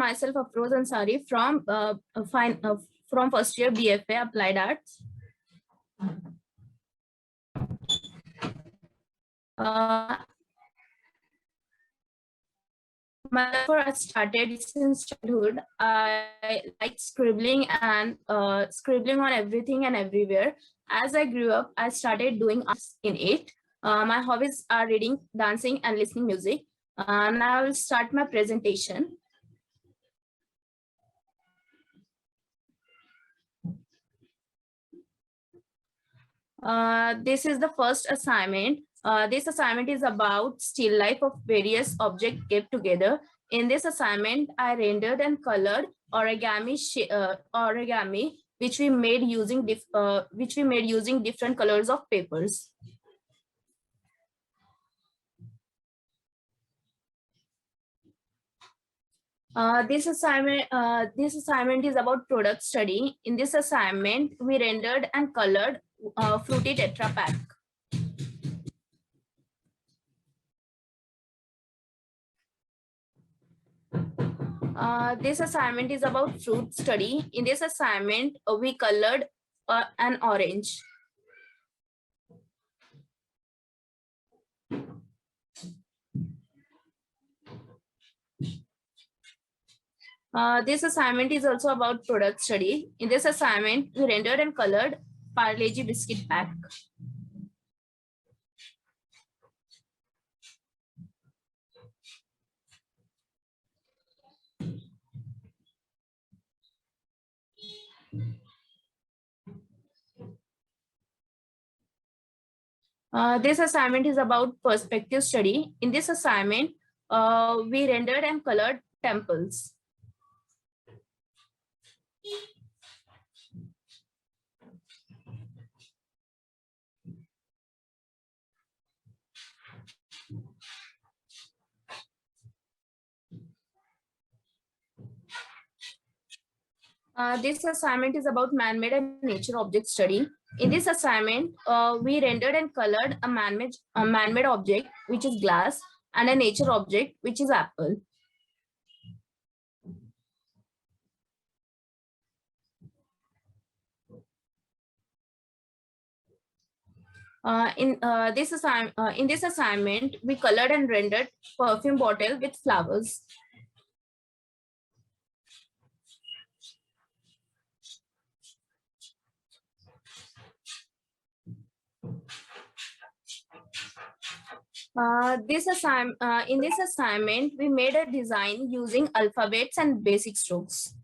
myself Afroz Ansari from first year BFA Applied Arts. My love for started since childhood. I like scribbling and scribbling on everything and everywhere. As I grew up, I started doing arts in it. My hobbies are reading, dancing, and listening music. Now I will start my presentation. This is the first assignment. This assignment is about still life of various objects kept together. In this assignment, I rendered and colored origami, which we made using different colors of papers. This assignment is about product study. In this assignment, we rendered and colored Fruity Tetra Pak. This assignment is about fruit study. In this assignment, we colored an orange. This assignment is also about product study. In this assignment, we rendered and colored Parle-G biscuit pack. This assignment is about perspective study. In this assignment, we rendered and colored temples. This assignment is about man-made and nature object study. In this assignment, we rendered and colored a man-made object, which is glass, and a nature object, which is apple. In this assignment, we colored and rendered perfume bottle with flowers. In this assignment, we made a design using alphabets and basic strokes.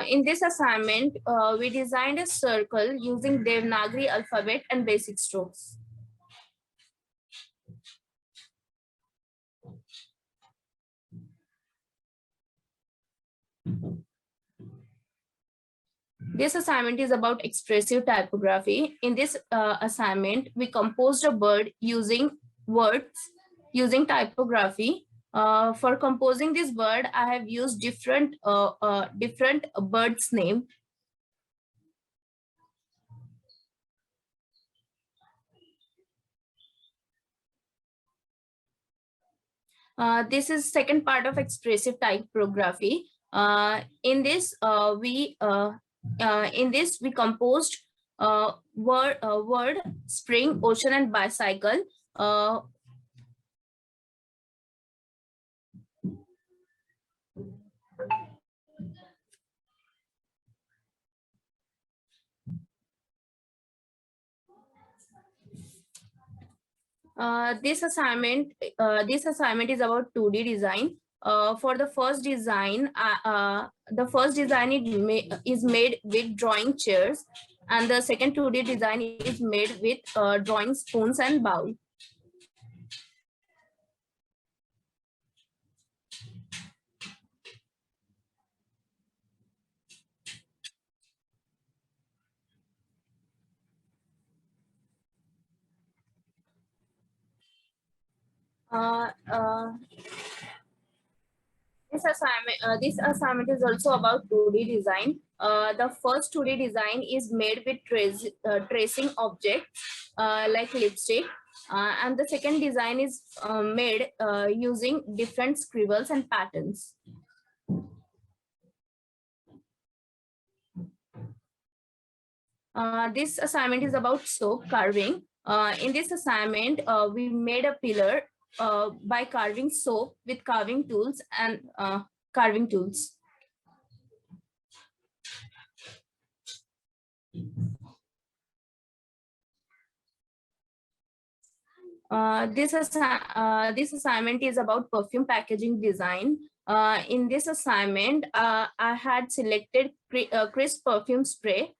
In this assignment, we designed a circle using Devanagari alphabet and basic strokes. This assignment is about expressive typography. In this assignment, we composed a bird using words, using typography. For composing this bird, I have used different birds' name. This is second part of expressive typography. In this, we composed word, spring, ocean, and bicycle. This assignment is about 2D design. For the first design, is made with drawing chairs, and the second 2D design is made with drawing spoons and bowl. This assignment is also about 2D design. The first 2D design is made with tracing objects like lipstick. And the second design is made using different scribbles and patterns. This assignment is about soap carving. In this assignment, we made a pillar by carving soap with carving tools and carving tools. This assignment is about perfume packaging design. In this assignment, I had selected crisp perfume spray.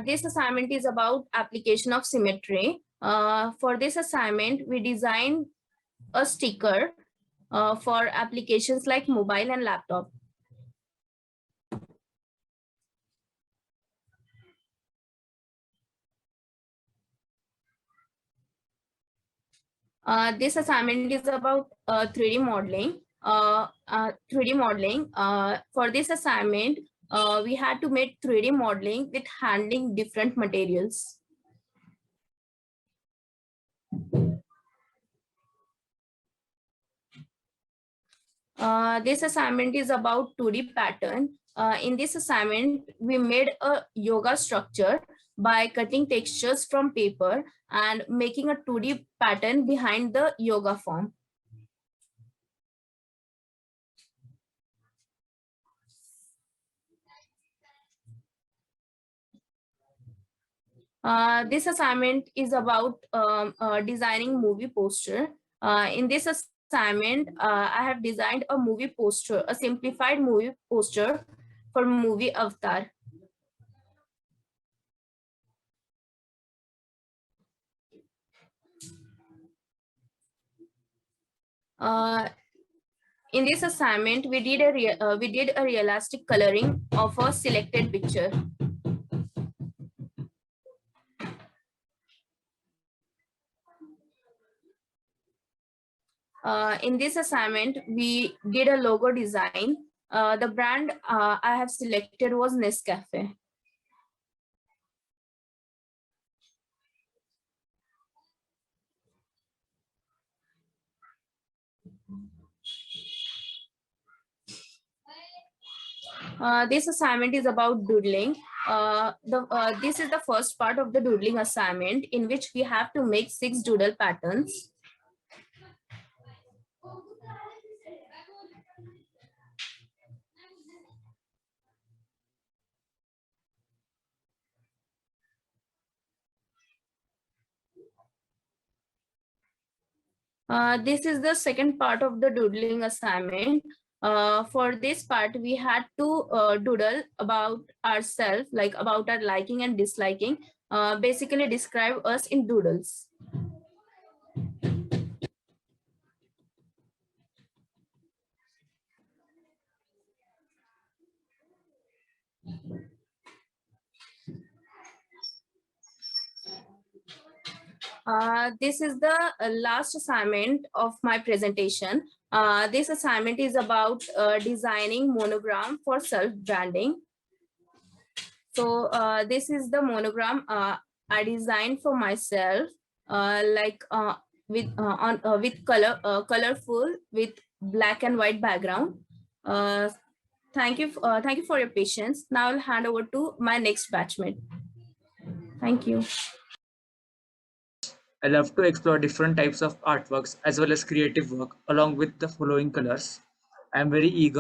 This assignment is about application of symmetry. For this assignment, we designed a sticker for applications like mobile and laptop. This assignment is about 3D modeling. 3D modeling. For this assignment, we had to make 3D modeling with handling different materials. This assignment is about 2D pattern. In this assignment, we made a yoga structure by cutting textures from paper and making a 2D pattern behind the yoga form. This assignment is about designing movie poster. In this assignment, I have designed a movie poster, a simplified movie poster for movie Avatar. In this assignment, we did a realistic coloring of a selected picture. In this assignment, we did a logo design. The brand I have selected was Nescafe. This assignment is about doodling. This is the first part of the doodling assignment, in which we have to make 6 doodle patterns. This is the second part of the doodling assignment. For this part, we had to doodle about ourselves, like about our liking and disliking, basically describe us in doodles. This is the last assignment of my presentation. This assignment is about designing monogram for self-branding. So this is the monogram I designed for myself, with colorful with black and white background. Thank you for your patience. Now I'll hand over to my next batchmate. Thank you. I love to explore different types of artworks as well as creative work along with the following colors. I am very eager